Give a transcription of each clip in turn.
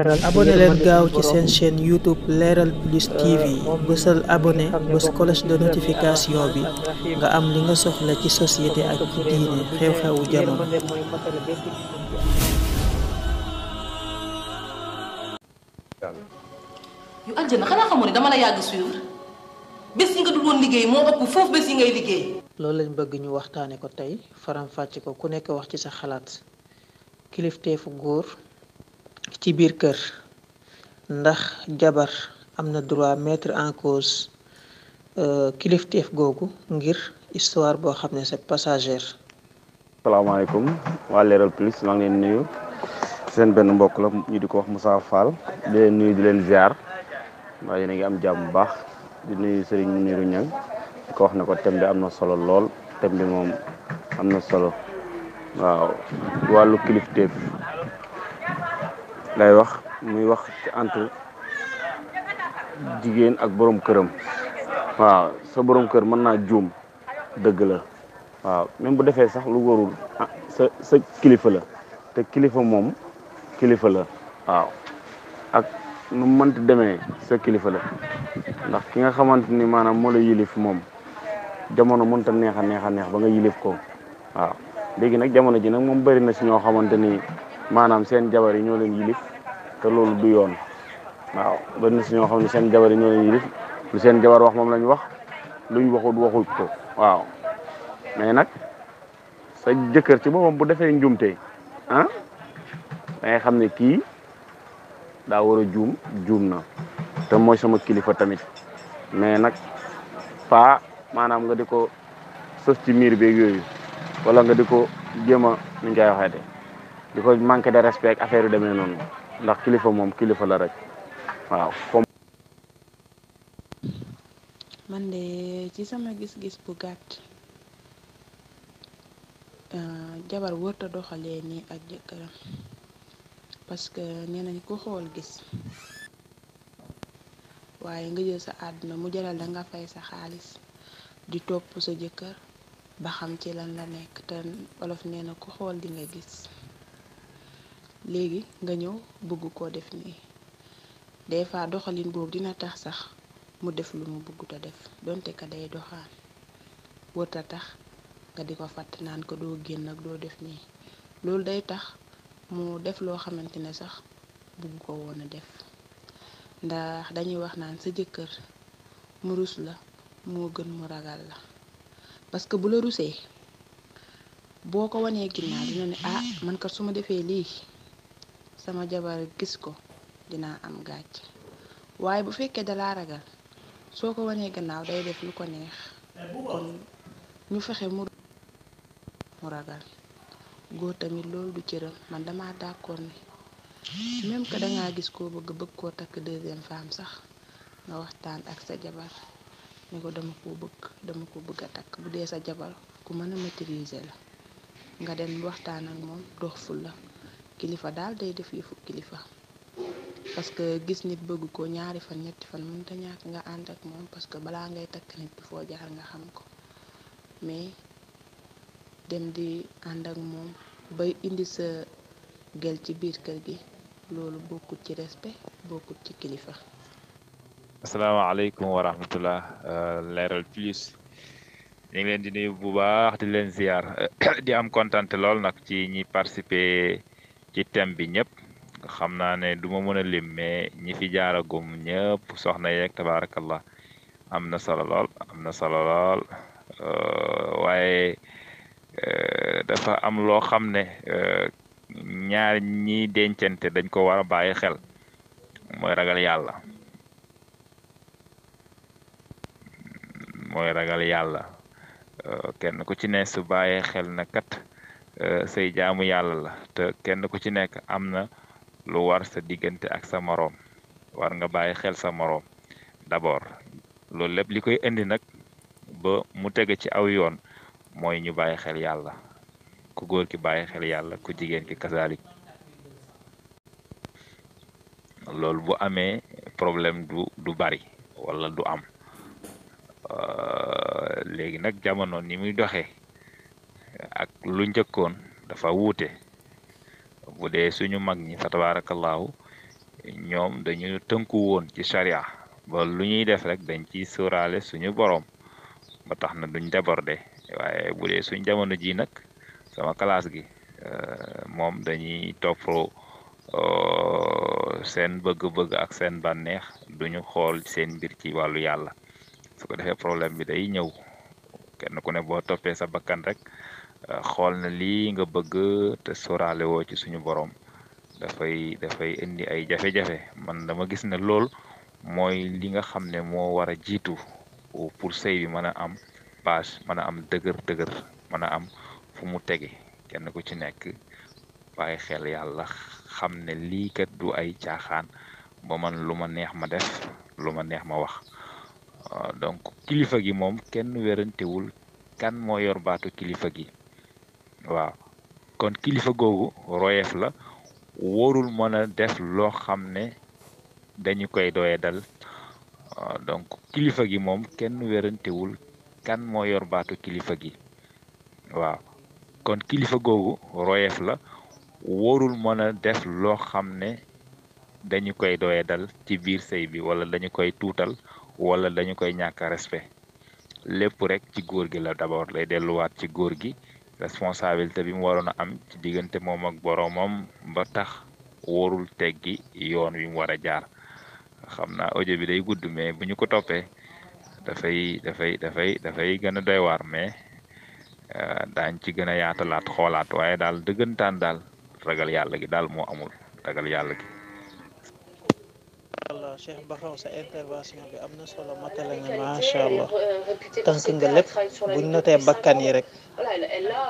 abonné leen gaaw ci seen chaîne YouTube Leral Plus TV bësal abonné bës cloche de notification bi nga am li nga soxla ci société ak ci diine xew-xewu jamono. yu aljana xanaa xamoon ne dama la yàgg suivre bés yi nga dul woon liggéey moo ëpp foofu bés yi ngay liggéey. loolu lañ bëgg ñu waxtaane ko tey faram-fàcce ko ku nekk wax ci sa xalaat kilifteefu góor ci biir kër ndax jabar am na droit mettre en cause kilifteef googu ngir histoire boo xam ne c'est passagère. salaamaaleykum waa Leral Plus maa ngi leen nuyu seen benn mbokk la ñu di ko wax Moussa Fall di leen nuyu di leen ziar waaye yéen a ngi am jàmm bu baax di nuyu Serigne Mounirou Niang di ko wax ne ko thème bi am na solo lool thème bi moom am na solo waaw wàllu kilifteef lay wax muy wax ci entre jigéen ak borom këram waaw sa borom kër mën naa juum dëgg la waaw même bu defee sax lu warul sa kilifa la te kilifa moom kilifa la waaw ak nu mënti demee sa kilifa la ndax ki nga xamante ni maanaam moo la yilif moom jamono mënta neex a neex ba nga yilif ko waaw léegi nag jamono ji nag moom bëri na si ñoo xamante ni maanaam seen jabar yi ñoo leen yilif te loolu du yoon waaw bëri na si ñoo xam ne seen jabar yi ñoo leen yilif lu seen jabar wax moom lañ wax luñ waxut ko waaw mais nag sa jëkkër ci boppam bu defee njuumte da ngay xam ne kii daa war a juum na te mooy sama kilifa tamit mais nag pas maanaam nga di ko sës ci miir beeg yooyu wala nga di ko jéem a nu ñu koy waxeete di ko manqué de respect affaire yu demee noonu ndax kilifa moom kilifa la rek waaw. man de ci sama gis-gis bu gàtt jabar wërta doxalee nii ak jëkkëram parce que nee nañ ko xool gis waaye nga jël sa àdduna mu jaral da nga fay sa xaalis di topp sa jëkkër ba xam ci lan la nekk te olof nee na ko xool di nga gis léegi nga ñëw bëgg koo def nii des fois doxalin boobu dina tax sax mu def lu mu bëggut a def donte ka day doxaan wërta tax nga di ko fàtt naan ko doo génn ak doo def nii loolu day tax mu def loo xamante ne sax bëgg ko woon a def ndax dañuy wax naan sa jëkkër mu rus la moo gën mu ragal la parce que bu la rusee boo ko wanee ginnaaw dina ne man kat su ma defee lii sama jabar gis ko dinaa am gàcc waaye bu fekkee dalaa ragal soo ko wanee gannaaw day def lu ko neex kon ñu fexe mu ragal góor tamit loolu du cëram man dama d'accord ne même que dangaa gis koo bëgg koo takk deuxième femme sax nga waxtaan ak sa jabar ne ko dama ko bëgg a takk bu dee sa jabar ku mën a maîtriser la nga dem waxtaan ak moom dox fu la kilifa daal day def yëfu kilifa parce que gis nit bëgg ko ñaari fan ñetti fan mënut a ñàkk nga ànd ak moom parce que balaa ngay takk nit foo jaar nga xam ko mais dem di ànd ak moom bay indi sa gel ci biir kër gi loolu bokkut ci respect bokkut ci kilifa. asalaamaaleykum wa rahmatullah Leral Plus ñu ngi leen di nuyu bu baax di leen ziar di am kontaan lool nag ci ñi participer ci thème bi ñëpp xam naa ne du ma mën a lim mais ñi fi jaaragum ñëpp soxna yeeg tabaarakallah am na solo lool waaye dafa am loo xam ne ñaar ñi dencante dañ ko war a bàyyi xel mooy ragal yàlla kenn ku ci ne su bàyyee xel na kat say jaamu yàlla la te kenn ku ci nekk am na lu war sa diggante ak sa moroom war nga bàyyi xel sa moroom d'abord loolu lépp li koy indi nag ba mu tege ci aw yoon mooy ñu bàyyi xel yàlla ku góor ki bàyyi xel yàlla ku jigéen ki kasalik loolu bu amee problème du bari wala du am léegi nag jamono ni muy doxee ak lu njëkkoon dafa wuute bu dee suñu mag ñi fa tabarakallahu ñoom dañu tënku woon ci charia ba lu ñuy def rek dañ ciy sóoraale suñu borom ba tax na duñ déborder waaye bu dee suñ jamono ji nag sama classe gi moom dañuy topp seen bëgg-bëgg ak seen bànneex duñu xool seen mbir ci wàllu yàlla su ko defee problème bi day ñëw kenn ku ne boo toppee sa bakkan rek xool na lii nga bëgg te sóoraale woo ci suñu borom dafay indi ay jafe-jafe man dama gis ne lool mooy li nga xam ne moo war a jiitu pour sëy bi mën a am base mën a am dëgër mën a am fu mu tege kenn ku ci nekk bàyyi xel yàlla xam ne lii kat du ay caaxaan ba man lu ma neex ma def lu ma neex ma wax donc kilifa gi moom kenn wérantewul kan moo yor baatu kilifa gi waaw kon kilifa googu royeef la warul mën a def loo xam ne dañu koy doye dal donc kilifa gi moom kenn wérantewul kan moo yor baatu kilifa gi waaw kon kilifa googu royeef la warul mën a def loo xam ne dañu koy doye dal ci biir sëy bi wala dañu koy tuutal wala dañu koy ñàkk respect lépp rek ci góor gi la d'abord lay delluwaat ci góor gi responsabilité bi mu waroon a am ci diggante moom ak boroomam ba tax warul teggi yoon wi mu war a jaar xam naa audio bi day gudd mais bu ñu ko toppee dafay gën a doy waar mais daañ ci gën a yaatalaat xoolaat waaye daal dëggantaan daal ragal yàlla gi daal moo amul ragal yàlla gi. Allah Cheikh Bakhaw sa intervention bi am na solo matala nga macha allah tënk nga lépp buñ notee bakkan yi rek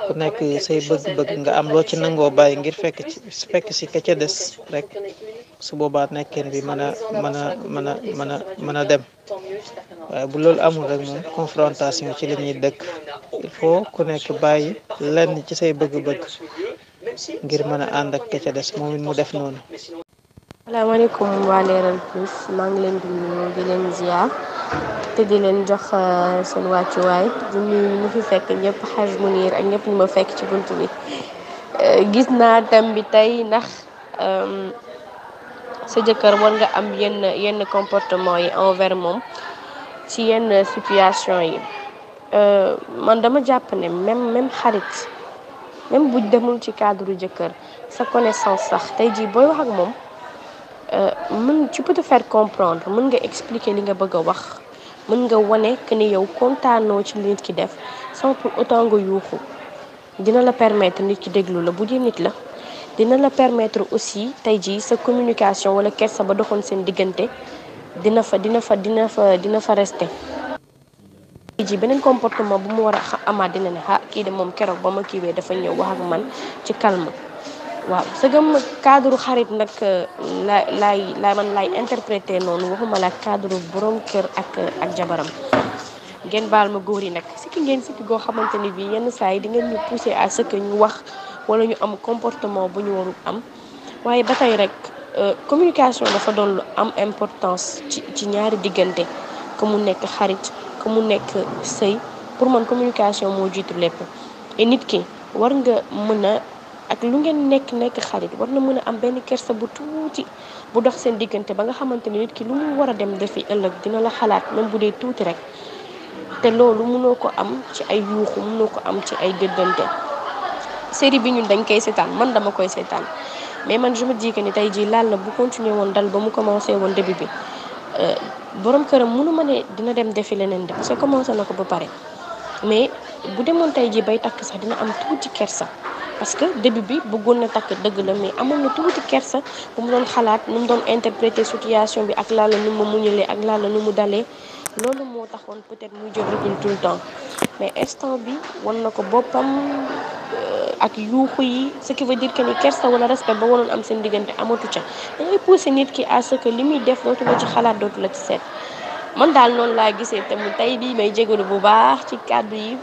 ku nekk say bëgg-bëgg nga am loo ci nangoo bàyyi ngir fekk si ka ca des rek su boobaa nekkeen bi mën a dem waaye bu loolu amul rek moom confrontation ci li ñuy dëkk il faut ku nekk bàyyi lenn ci say bëgg-bëgg ngir mën a ànd ak ka ca des moom it mu def noonu. salaamaaleykum waa Leral Plus maa ngi leen di nuyu di leen ziar te di leen jox seen wàccuwaay di nuyu ñu fi fekk ñëpp xaj mu niir ak ñëpp ñu ma fekk ci bunt bi gis naa thème bi tey ndax sa jëkkër war nga am yenn comportement yi envers moom ci yenn situation yi man dama jàpp ne même xarit même bu demul ci cadre jëkkër sa connaissance sax tey jii booy wax ak moom tu peux te faire comprendre mën nga expliquer li nga bëgg a wax mën nga wane que ni yow kontaanoo ci li nit ki def sans pour autant nga yuuxu dina la permettre nit ki déglu la bu dee nit la dina la permettre aussi tey jii sa communication wala kersa ba doxoon seen diggante dina fa rester. tey jii beneen comportement bu mu war a amaat dina ne kii de moom keroog ba ma kiiwee dafa ñëw wax ak man ci calme. waaw sëgam cadre xarit nag laay interpréter noonu waxuma la cadre borom kër ak jabaram ngeen baal ma góor yi nag sikki goo xamante ni bii yenn saa yi di ngeen ñu pousser à ce que ñu wax wala ñu am comportement bu ñu warul am waaye ba tey rek communication dafa doon lu am importance ci ñaari diggante que mu nekk xarit que mu nekk sëy pour man communication moo jiitu lépp et nit ki war nga mën a ak lu ngeen nekk xarit war na mën a am benn kersa bu tuuti bu dox seen diggante ba nga xamante ni nit ki lu mu war a dem defi ëllëg dina la xalaat même bu dee tuuti rek te loolu mënoo ko am ci ay yuuxu mënoo ko am ci ay gëddante série bi ñun dañ koy seetaan man dama koy seetaan mais man je me dis que ni tey jii laal na bu continuer woon dal ba mu commencé woon début bi borom këram mënu ma ne dina dem defi leneen de parce que commencé na ko ba pare mais bu demoon tey jii bay takk sax dina am tuuti kersa parce que début bi bëggoon na takk dëgg la mais amoon na tuuti kersa bu mu doon xalaat nu mu doon interpréter situation bi ak laala nu mu muñalee ak laala nu mu dalee loolu moo taxoon peut-être muy jël recul tout le temps mais instant bi wan na ko boppam ak yuuxu yi ce qui veut dire que ni kersa wala respect ba waroon am seen diggante amatu ca da ngay pousser nit ki à ce que li muy def dootu la ci xalaat dootu la ci seet man daal noonu laa gisee tamit tey bii may jégalu bu baax ci kàddu yi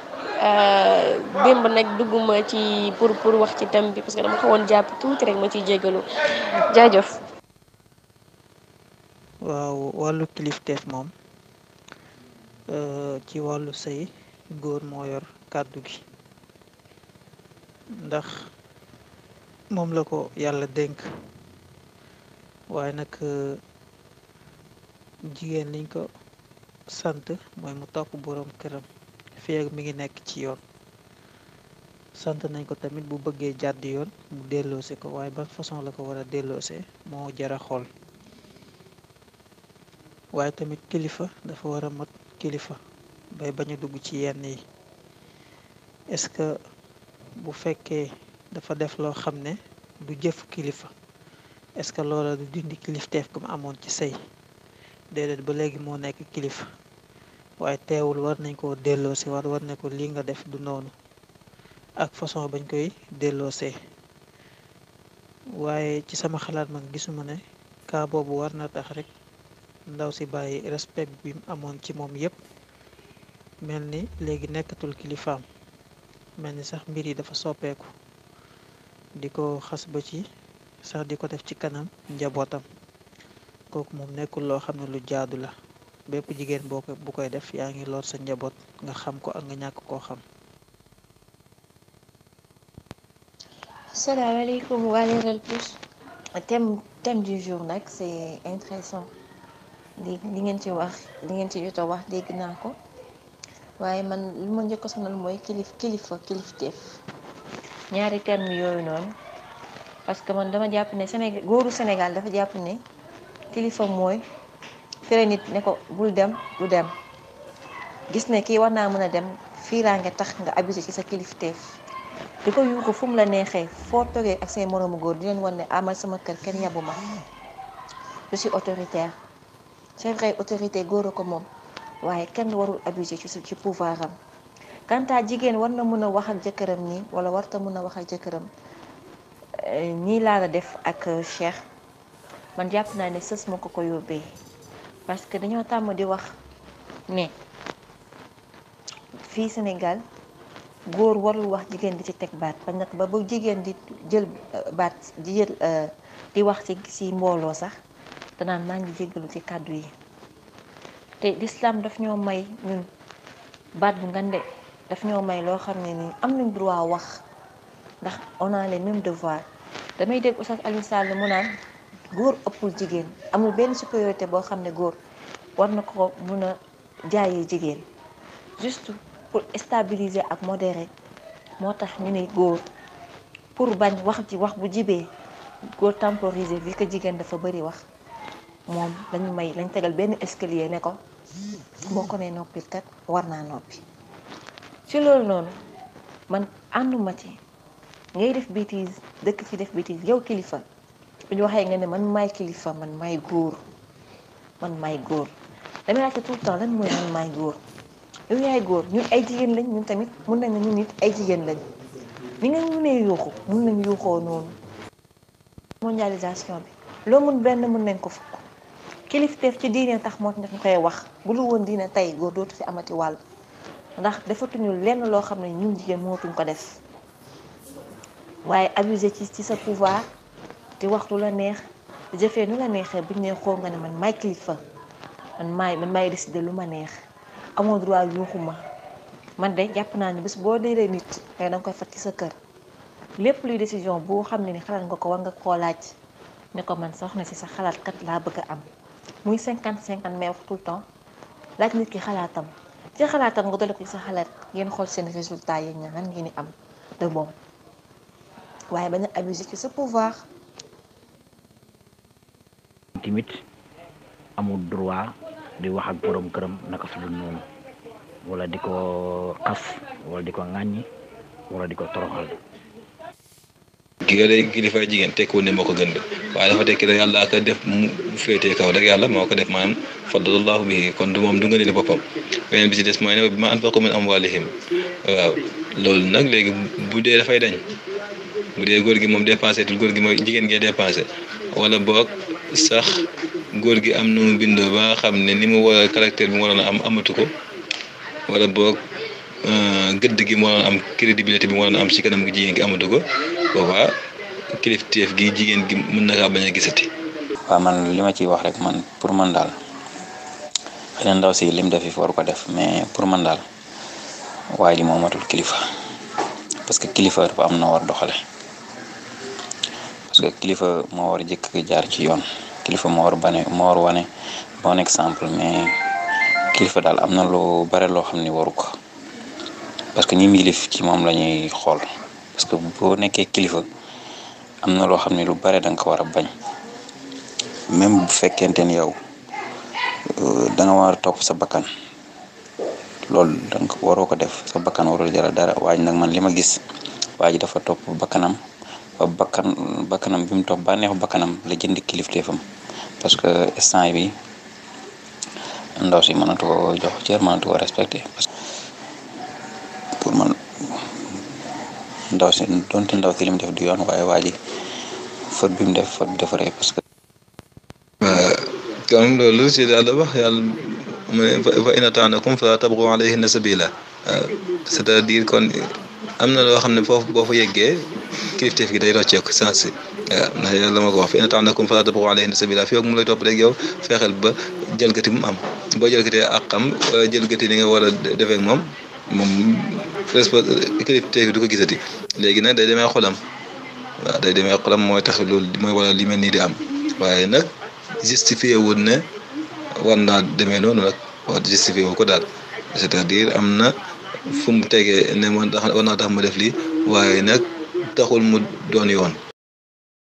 démb nag dugguma ci pour wax ci thème bi parce que dama xawoon jàpp tuuti rek ma ciy jégalu jaajëf. waaw wàllu kilifteef moom ci wàllu sëy góor moo yor kàddu gi ndax moom la ko yàlla dénk waaye nag jigéen liñ ko sant mooy mu topp boroom këram fii ak mi ngi nekk ci yoon. sant nañ ko tamit bu bëggee jàdd yoon mu delloose ko, waaye ban façon la ko war a delloose moo jara xool. waaye tamit kilifa dafa war a mat kilifa bay bañ a dugg ci yenn yi. est-ce que bu fekkee dafa def loo xam ne du jëf kilifa, est-ce que loola du dindi kilifteef gu mu amoon ci sëy? déedéet, ba léegi moo nekk kilifa, waaye teewul war nañ koo delloosi war ne ko lii nga def du noonu, ak façon bañ koy delloosee. waaye ci sama xalaat man gisuma ne kaa boobu war na tax rek ndaw si bàyyi respect bi mu amoon ci moom yépp, mel ni léegi nekkatul kilifaam, mel ni sax mbir yi dafa soppeeku, di ko xas ba ci sax di ko def ci kanam njabootam. kooku moom nekkul loo xam ne lu jaadu la. bépp jigéen bu koy def yaa ngi lor sa njaboot, nga xam ko ak nga ñàkk koo xam. Asalaamaaleykum waa Leral Plus. thème du jour nag c'est intéressant. li ngeen ci wax li ngeen ci jot a wax dégg naa ko, waaye man li ma njëkk a sonal mooy kilifteef. ñaari terme yooyu noonu, parce que man dama jàpp ne góoru Sénégal dafa jàpp ne kilifa mooy tere nit ne ko bul dem du dem. gis ne kii war naa mën a dem fiiraange tax nga abusé ci sa kilifteef, di ko yuuxu fu mu la neexee, foo toogee ak say moroomu góor di leen wan ne amal sama kër kenn yabu ma, je suis autoritaire. c'est vrai, autorité góor a ko moom, waaye kenn warul abuser ci pouvoir am. quant à jigéen war na mën a wax ak jëkkëram nii wala warta mën a wax ak jëkkëram nii laa la def ak Cheikh. man jàpp naa ne sës ma ko yóbbee, parce que dañoo tàmm di wax ne fii Sénégal góor warul wax jigéen di ci teg baat, ba bu jigéen di jël baat di wax ci mbooloo sax danaan maa ngi jéggalu ci kàddu yi. te l'islam daf ñoo may ñun baat bu ngande, daf ñoo may loo xam ne nii am nañ droit wax, ndax on a les mêmes devoirs. damay dégg Oustaz Alioune Sall mu naan góor ëppul jigéen, amul benn supériorité boo xam ne góor war na ko mun a jaayee jigéen. juste pour stabiliser ak modérer moo tax ñu ne góor, pour bañ wax bu jibee góor temporiser vu que jigéen dafa bari wax, moom lañ tegal benn escalier ne ko boo ko nee noppil kat war naa noppi. ci loolu noonu man ànduma ci ngay def bêtise, dëkk fi def bêtise. yow kilifa bu ñu waxee nga ne man maay kilifa, man maay góor damay laajte tout le temps lan mooy man maay góor. yow yaay góor, ñun ay jigéen lañ, ñun tamit mun nañ ne ñun nit ay jigéen lañ. ni nga mënee yuuxu mun nañ yuuxoo noonu. mondialisation bi loo mun benn mun nañ ko fukk. kilifteef ci diine tax moo tax ñu koy wax, bu lu woon diine tey góor dootu fi amati wàll, ndax defatuñu lenn loo xam ne ñun jigéen mootuñ ko def. waaye abusé ci sa pouvoir di wax lu la neex, di jëfee nu la neexee, buñ ne xool nga ne man maay kilifa, man maay décider lu ma neex, amoo droit yuuxuma. man de jàpp naa ne bés boo déedee nit da nga koy fat ci sa kër. lépp luy décision boo xam ne ni xalaat nga ko war nga koo laaj ne ko man soxna si sa xalaat kat laa bëgg a am, muy 50-50 mais wax tout le temps laaj nit ki xalaatam. ci xalaatam nga dole ko ci sa xalaat, ngeen xool seen résultat yi ñaan ngeen di am de bon, waaye bañ a abuser ci sa pouvoir. tamit amul droit di wax ak borom këram naka su dul noonu, wala di ko xas, wala di ko ŋàññi, wala di ko toroxal. ki nga day kilifa jigéen tekkiwul ne moo ko gën de, waaye dafa tekki rek yàlla ko def mu féetee kaw rek, yàlla moo ko def maanaam faddalallahu bihi, kon du moom du nga ne boppam. beneen bi ci des mooy ne bi ma anfaqu min amwalihim, waaw loolu nag léegi bu dee dafay dañ, bu dee góor gi moom dépensé tul, góor gi mooy jigéen gee dépensé, wala boog sax góor gi am na mu bindoo ba nga xam ne ni mu war a caractère bi mu waroon a am amatu ko, wala boog gëdd gi mu waroon am, crédibilité bi mu waroon a am ci kanam gi jigéen gi amatu ko, boobaa kilifteef gi jigéen gi mën na kaa bañ a gisati. waaw man li ma ciy wax rek, man pour man daal xëy na ndaw si lim def fi waru ko def, mais pour man daal waaye ji moo matul kilifa, parce que kilifa dafa am na war doxale, parce que kilifa moo war a jëkk jaar ci yoon kilifa moo war wane bon exemple, mais kilifa daal am na lu bare loo xam ni waru ko, parce que ñi yilif ci moom la ñuy xool, parce que boo nekkee kilifa am na loo xam ne lu bare da nga ko war a bañ, même bu fekkente ni yow da nga war a topp sa bakkan, loolu da nga waroo ko def, sa bakkan warul jaral dara. waaye nag man li ma gis waa ji dafa topp bakkanam ba bakkanam bi mu topp bànneexu bakkanam la jënd kilifteefam, parce que instant bi ndaw si mënatu ko jox cër, mënatu ko respecté. Pour man ndaw si donte ndaw si li mu def du yoon, waaye waa ji faute bi mu def faute bi dafa rëy, parce que kon loolu ci Yàlla wax, yàlla mu ne fa in ataanakum falaa tabghu alayhinna sabila, c'est-à-dire kon am na loo xam ne foofu boo fa yeggee kilifteef gi day rocceeku sens si waaw, ndax yàlla ma ko wax fa in ataanakum falaa tabghu alayhinna sabila, fi mu lay topp rek yow fexeel ba jëlgati mu am, boo jëlgatee ak xam jëlgati ni nga war a defee ak moom kilifteef du ko gisati. léegi nag day demee xolam, waaw day demee xolam, mooy tax loolu mooy wala li mel nii di am, waaye nag justifié wul ne war naa demee noonu nag, war justifié wu ko daal, c'est-à-dire am na fu mu tegee ne man war naa tax ma def lii, waaye nag taxul mu doon yoon.